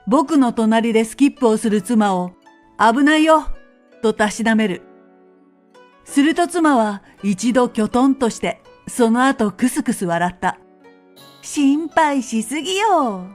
僕の隣でスキップをする妻を、危ないよとたしなめる。すると妻は一度きょとんとして、その後クスクス笑った。心配しすぎよ。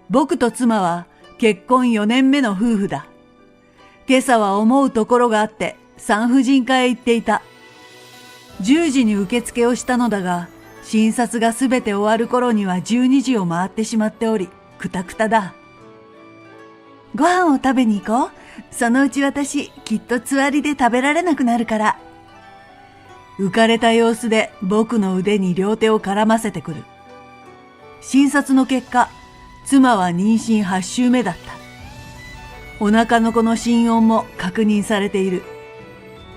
僕と妻は結婚4年目の夫婦だ。今朝は思うところがあって産婦人科へ行っていた。10時に受付をしたのだが、診察がすべて終わる頃には12時を回ってしまっており、くたくただ。ご飯を食べに行こう。そのうち私、きっとつわりで食べられなくなるから。浮かれた様子で僕の腕に両手を絡ませてくる。診察の結果、妻は妊娠8週目だった。お腹の子の心音も確認されている。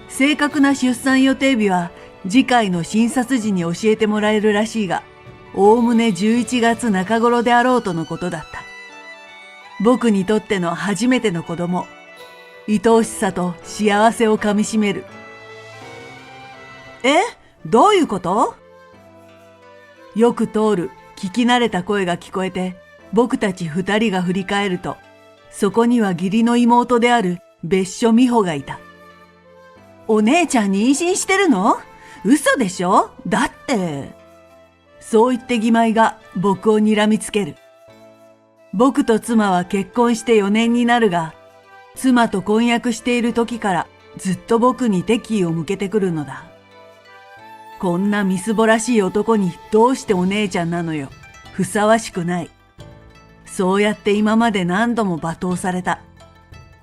正確な出産予定日は次回の診察時に教えてもらえるらしいが、おおむね11月中頃であろうとのことだった。僕にとっての初めての子供、愛おしさと幸せをかみしめる。どういうこと？よく通る聞き慣れた声が聞こえて、僕たち2人が振り返ると、そこには義理の妹である別所美穂がいた。お姉ちゃん妊娠してるの？嘘でしょ？だって。そう言って義妹が僕を睨みつける。僕と妻は結婚して4年になるが、妻と婚約している時からずっと僕に敵意を向けてくるのだ。こんなみすぼらしい男にどうしてお姉ちゃんなのよ。ふさわしくない。そうやって今まで何度も罵倒された。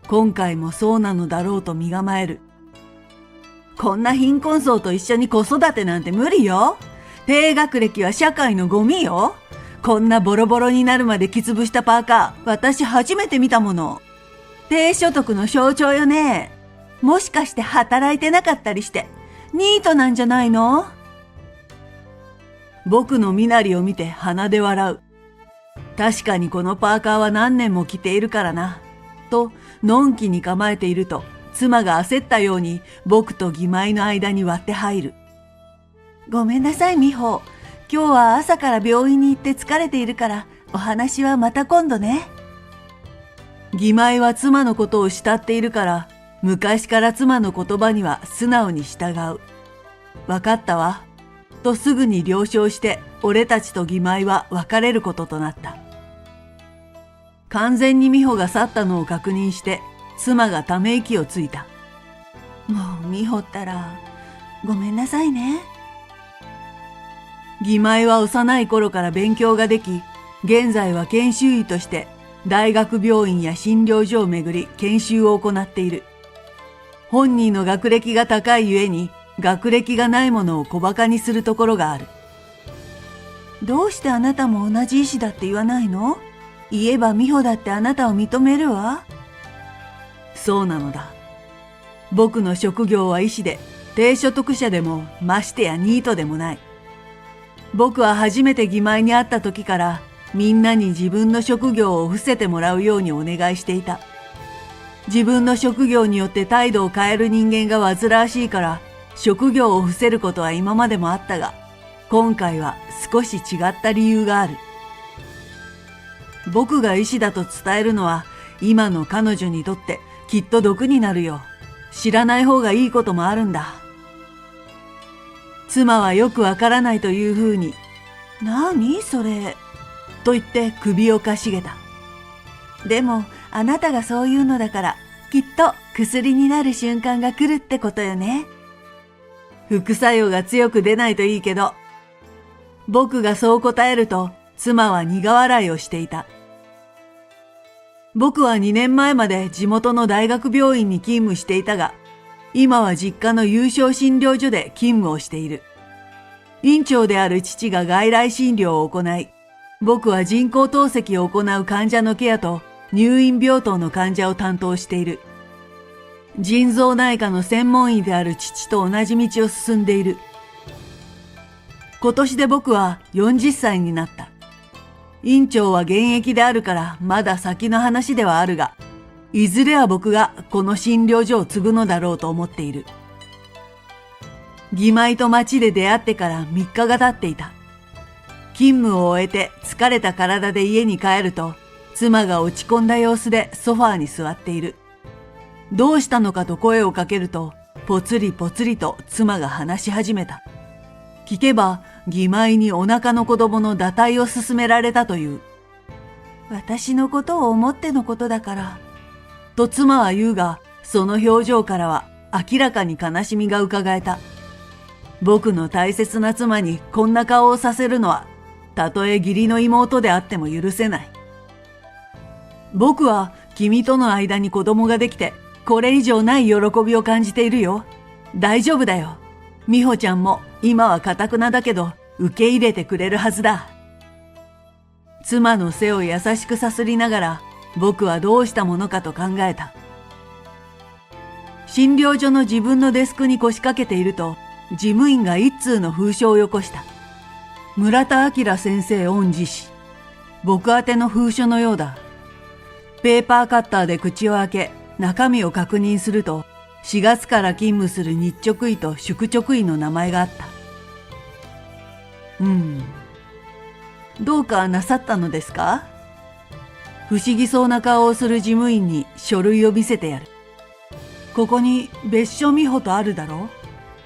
今回もそうなのだろうと身構える。こんな貧困層と一緒に子育てなんて無理よ。低学歴は社会のゴミよ。こんなボロボロになるまできつぶしたパーカー、私初めて見たもの。低所得の象徴よね。もしかして働いてなかったりして、ニートなんじゃないの？僕の身なりを見て鼻で笑う。確かにこのパーカーは何年も着ているからな。と、のんきに構えていると、妻が焦ったように僕と義妹の間に割って入る。ごめんなさい、美穂。今日は朝から病院に行って疲れているから、お話はまた今度ね。義妹は妻のことを慕っているから、昔から妻の言葉には素直に従う。わかったわ。とすぐに了承して、俺たちと義妹は別れることとなった。完全に美穂が去ったのを確認して、妻がため息をついた。もう美穂ったら、ごめんなさいね。義妹は幼い頃から勉強ができ、現在は研修医として大学病院や診療所をめぐり研修を行っている。本人の学歴が高いゆえに、学歴がないものを小馬鹿にするところがある。どうしてあなたも同じ医師だって言わないの？言えば美穂だってあなたを認めるわ。そうなのだ。僕の職業は医師で、低所得者でもましてやニートでもない。僕は初めて義妹に会った時からみんなに自分の職業を伏せてもらうようにお願いしていた。自分の職業によって態度を変える人間が煩わしいから職業を伏せることは今までもあったが、今回は少し違った理由がある。僕が医師だと伝えるのは今の彼女にとってきっと毒になるよ。知らない方がいいこともあるんだ。妻はよくわからないというふうに、何それと言って首をかしげた。でもあなたがそういうのだからきっと薬になる瞬間が来るってことよね。副作用が強く出ないといいけど。僕がそう答えると妻は苦笑いをしていた。僕は2年前まで地元の大学病院に勤務していたが、今は実家の有償診療所で勤務をしている。院長である父が外来診療を行い、僕は人工透析を行う患者のケアと入院病棟の患者を担当している。腎臓内科の専門医である父と同じ道を進んでいる。今年で僕は40歳になった。院長は現役であるからまだ先の話ではあるが、いずれは僕がこの診療所を継ぐのだろうと思っている。義妹と町で出会ってから3日が経っていた。勤務を終えて疲れた体で家に帰ると、妻が落ち込んだ様子でソファーに座っている。どうしたのかと声をかけると、ぽつりぽつりと妻が話し始めた。聞けば、義妹にお腹の子供の堕胎を勧められたという。私のことを思ってのことだから。と妻は言うが、その表情からは明らかに悲しみがうかがえた。僕の大切な妻にこんな顔をさせるのは、たとえ義理の妹であっても許せない。僕は君との間に子供ができて、これ以上ない喜びを感じているよ。大丈夫だよ。美穂ちゃんも今は堅くなだけど受け入れてくれるはずだ。妻の背を優しくさすりながら僕はどうしたものかと考えた。診療所の自分のデスクに腰掛けていると事務員が一通の封書をよこした。村田明先生御自氏。僕宛ての封書のようだ。ペーパーカッターで口を開け中身を確認すると4月から勤務する日直医と宿直医の名前があった。どうかなさったのですか？不思議そうな顔をする事務員に書類を見せてやる。ここに別所美穂とあるだろ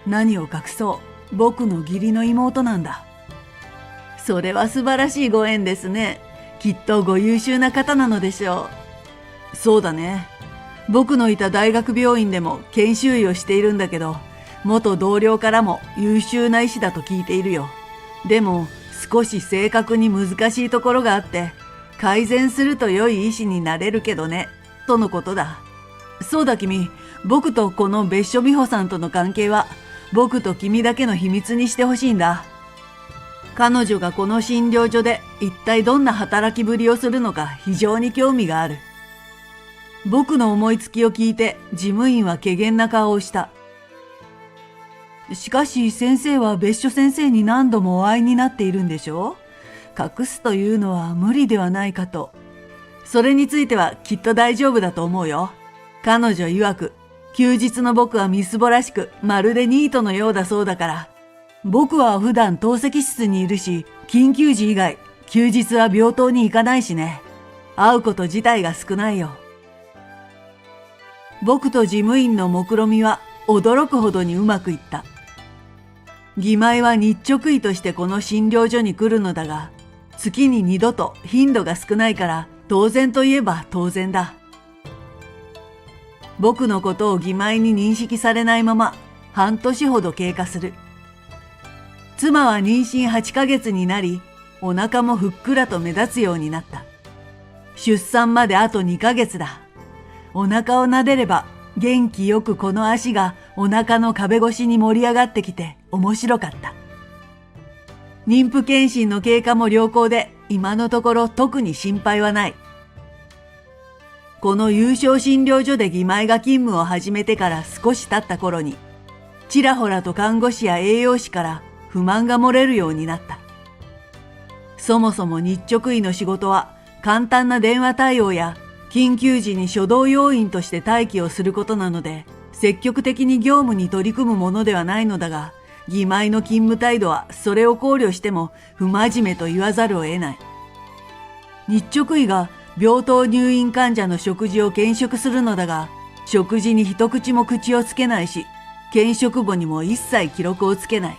う。何を隠そう、僕の義理の妹なんだ。それは素晴らしいご縁ですね。きっとご優秀な方なのでしょう。そうだね。僕のいた大学病院でも研修医をしているんだけど、元同僚からも優秀な医師だと聞いているよ。でも少し正確に難しいところがあって、改善すると良い医師になれるけどね、とのことだ。そうだ君、僕とこの別所美穂さんとの関係は、僕と君だけの秘密にしてほしいんだ。彼女がこの診療所で一体どんな働きぶりをするのか非常に興味がある。僕の思いつきを聞いて事務員は怪訝な顔をした。しかし先生は別所先生に何度もお会いになっているんでしょう？隠すというのは無理ではないかと。それについてはきっと大丈夫だと思うよ。彼女曰く、休日の僕はみすぼらしくまるでニートのようだそうだから。僕は普段透析室にいるし、緊急時以外、休日は病棟に行かないしね。会うこと自体が少ないよ。僕と事務員の目論みは驚くほどにうまくいった。義妹は日直医としてこの診療所に来るのだが、月に2度と頻度が少ないから当然といえば当然だ。僕のことを義妹に認識されないまま半年ほど経過する。妻は妊娠8ヶ月になり、お腹もふっくらと目立つようになった。出産まであと2ヶ月だ。お腹を撫でれば元気よくこの足がお腹の壁越しに盛り上がってきて面白かった。妊婦検診の経過も良好で今のところ特に心配はない。この有床診療所で義妹が勤務を始めてから少し経った頃に、ちらほらと看護師や栄養士から不満が漏れるようになった。そもそも日直医の仕事は簡単な電話対応や緊急時に初動要員として待機をすることなので、積極的に業務に取り組むものではないのだが、義妹の勤務態度はそれを考慮しても不真面目と言わざるを得ない。日直医が病棟入院患者の食事を検食するのだが、食事に一口も口をつけないし、検食簿にも一切記録をつけない。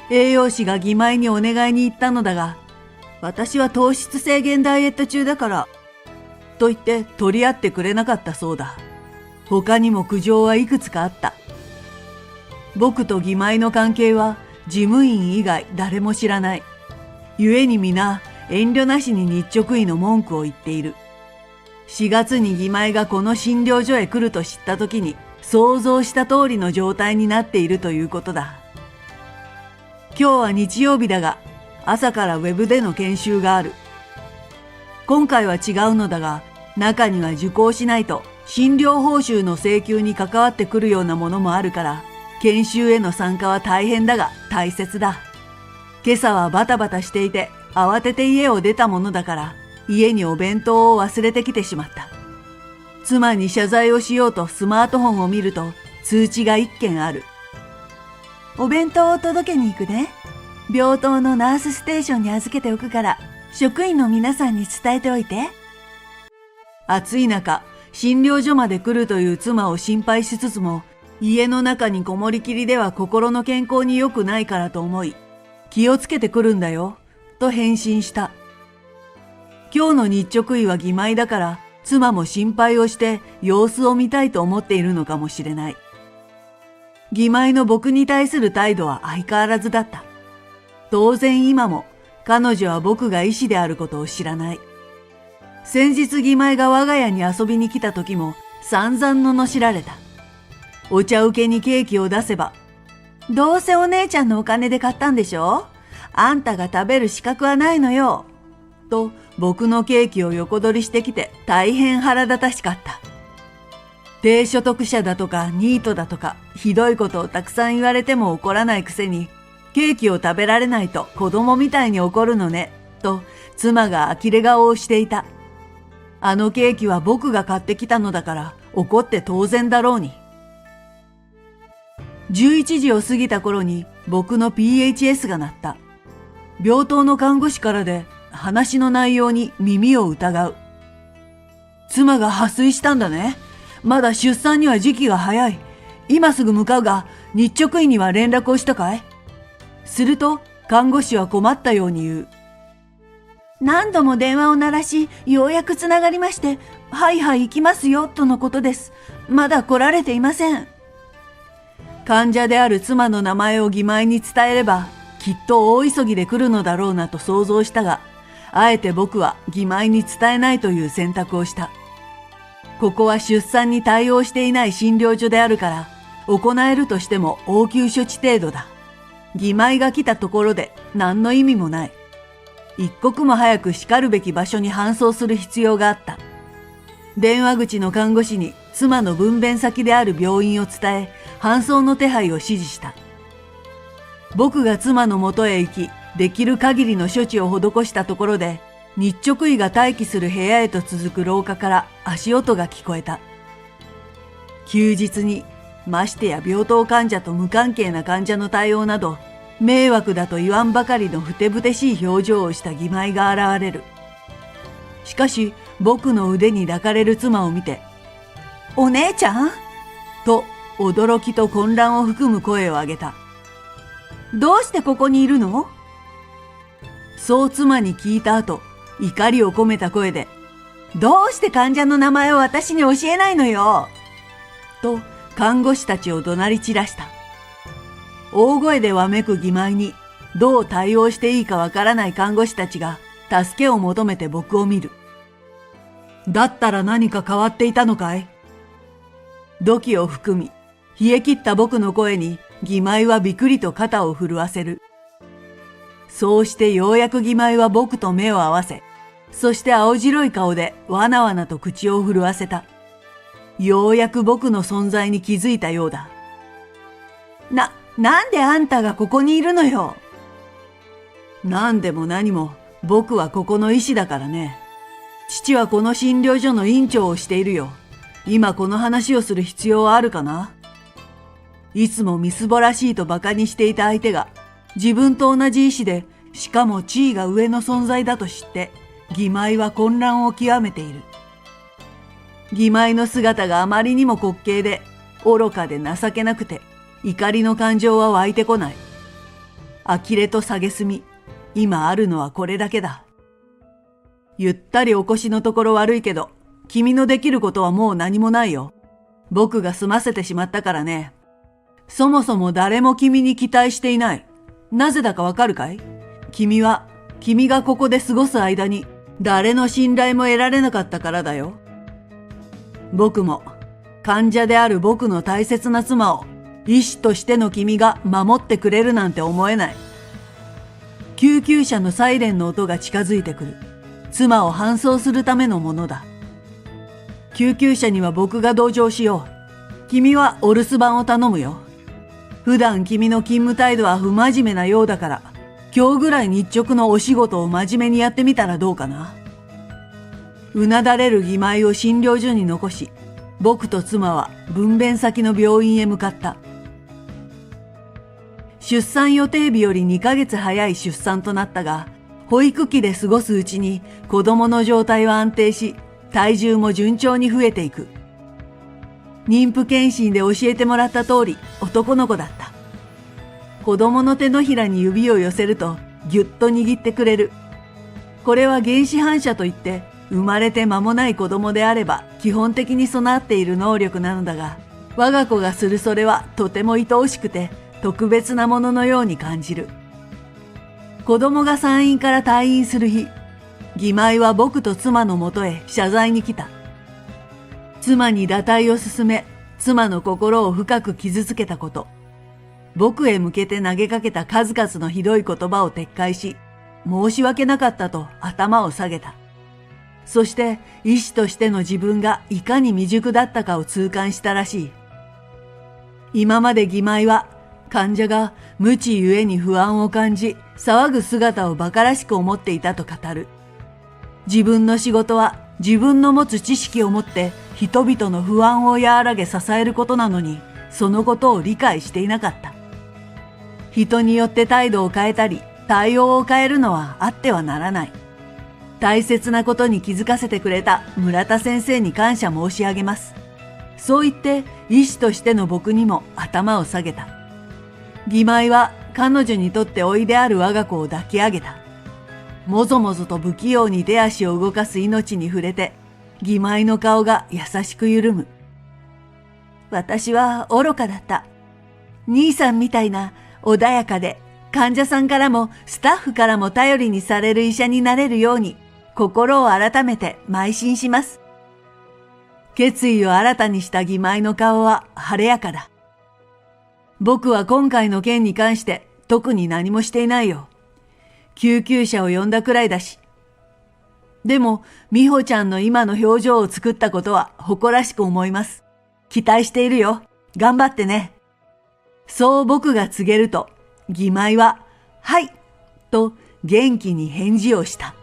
栄養士が義妹にお願いに行ったのだが、私は糖質制限ダイエット中だから、と言って取り合ってくれなかったそうだ。他にも苦情はいくつかあった。僕と義妹の関係は事務員以外誰も知らない。故に皆遠慮なしに日直医の文句を言っている。4月に義妹がこの診療所へ来ると知った時に想像した通りの状態になっているということだ。今日は日曜日だが、朝からウェブでの研修がある。今回は違うのだが、中には受講しないと診療報酬の請求に関わってくるようなものもあるから、研修への参加は大変だが大切だ。今朝はバタバタしていて、慌てて家を出たものだから、家にお弁当を忘れてきてしまった。妻に謝罪をしようとスマートフォンを見ると、通知が1件ある。お弁当を届けに行くね。病棟のナースステーションに預けておくから、職員の皆さんに伝えておいて。暑い中、診療所まで来るという妻を心配しつつも、家の中にこもりきりでは心の健康に良くないからと思い、気をつけてくるんだよ、と返信した。今日の日直医は義妹だから、妻も心配をして様子を見たいと思っているのかもしれない。義妹の僕に対する態度は相変わらずだった。当然今も彼女は僕が医師であることを知らない。先日義妹が我が家に遊びに来た時も散々罵られた。お茶受けにケーキを出せば、どうせお姉ちゃんのお金で買ったんでしょ？あんたが食べる資格はないのよ。と僕のケーキを横取りしてきて大変腹立たしかった。低所得者だとかニートだとかひどいことをたくさん言われても怒らないくせに、ケーキを食べられないと子供みたいに怒るのね、と妻が呆れ顔をしていた。あのケーキは僕が買ってきたのだから怒って当然だろうに。11時を過ぎた頃に僕の PHS が鳴った。病棟の看護師からで話の内容に耳を疑う。妻が破水したんだね。まだ出産には時期が早い。今すぐ向かうが、日直医には連絡をしたかい？すると看護師は困ったように言う。何度も電話を鳴らし、ようやくつながりまして、はいはい行きますよ、とのことです。まだ来られていません。患者である妻の名前を義妹に伝えれば、きっと大急ぎで来るのだろうなと想像したが、あえて僕は義妹に伝えないという選択をした。ここは出産に対応していない診療所であるから、行えるとしても応急処置程度だ。義妹が来たところで何の意味もない。一刻も早く叱るべき場所に搬送する必要があった。電話口の看護師に妻の分娩先である病院を伝え、搬送の手配を指示した。僕が妻のもとへ行き、できる限りの処置を施したところで、日直医が待機する部屋へと続く廊下から足音が聞こえた。休日に、ましてや病棟患者と無関係な患者の対応など、迷惑だと言わんばかりのふてぶてしい表情をした義妹が現れる。しかし、僕の腕に抱かれる妻を見て、お姉ちゃん？と驚きと混乱を含む声を上げた。どうしてここにいるの？そう妻に聞いた後、怒りを込めた声で、どうして患者の名前を私に教えないのよ！と看護師たちを怒鳴り散らした。大声でわめく義妹に、どう対応していいかわからない看護師たちが助けを求めて僕を見る。だったら何か変わっていたのかい？土器を含み、冷え切った僕の声に義妹はびくりと肩を震わせる。そうしてようやく義妹は僕と目を合わせ、そして青白い顔でわなわなと口を震わせた。ようやく僕の存在に気づいたようだ。なんであんたがここにいるのよ。なんでも何も僕はここの医師だからね。父はこの診療所の院長をしているよ。今この話をする必要はあるかな？いつもみすぼらしいと馬鹿にしていた相手が自分と同じ医師で、しかも地位が上の存在だと知って義妹は混乱を極めている。義妹の姿があまりにも滑稽で愚かで情けなくて、怒りの感情は湧いてこない。呆れと蔑み、今あるのはこれだけだ。ゆったりお腰のところ悪いけど、君のできることはもう何もないよ。僕が済ませてしまったからね。そもそも誰も君に期待していない。なぜだかわかるかい？君がここで過ごす間に誰の信頼も得られなかったからだよ。僕も患者である僕の大切な妻を医師としての君が守ってくれるなんて思えない。救急車のサイレンの音が近づいてくる。妻を搬送するためのものだ。救急車には僕が同乗しよう。君はお留守番を頼むよ。普段君の勤務態度は不真面目なようだから、今日ぐらい日直のお仕事を真面目にやってみたらどうかな。うなだれる義妹を診療所に残し、僕と妻は分娩先の病院へ向かった。出産予定日より2ヶ月早い出産となったが、保育器で過ごすうちに子供の状態は安定し、体重も順調に増えていく。妊婦検診で教えてもらった通り男の子だった。子供の手のひらに指を寄せるとぎゅっと握ってくれる。これは原始反射といって生まれて間もない子供であれば基本的に備わっている能力なのだが、我が子がするそれはとても愛おしくて特別なもののように感じる。子供が産院から退院する日、義妹は僕と妻のもとへ謝罪に来た。妻に堕胎を勧め、妻の心を深く傷つけたこと、僕へ向けて投げかけた数々のひどい言葉を撤回し、申し訳なかったと頭を下げた。そして医師としての自分がいかに未熟だったかを痛感したらしい。今まで義妹は患者が無知ゆえに不安を感じ、騒ぐ姿を馬鹿らしく思っていたと語る。自分の仕事は自分の持つ知識を持って人々の不安を和らげ支えることなのに、そのことを理解していなかった。人によって態度を変えたり、対応を変えるのはあってはならない。大切なことに気づかせてくれた村田先生に感謝申し上げます。そう言って医師としての僕にも頭を下げた。義妹は彼女にとって甥である我が子を抱き上げた。もぞもぞと不器用に手足を動かす命に触れて、義妹の顔が優しく緩む。私は愚かだった。兄さんみたいな穏やかで、患者さんからもスタッフからも頼りにされる医者になれるように、心を改めて邁進します。決意を新たにした義妹の顔は晴れやかだ。僕は今回の件に関して特に何もしていないよ。救急車を呼んだくらいだし。でも、美穂ちゃんの今の表情を作ったことは誇らしく思います。期待しているよ。頑張ってね。そう僕が告げると、義妹は、はい、と元気に返事をした。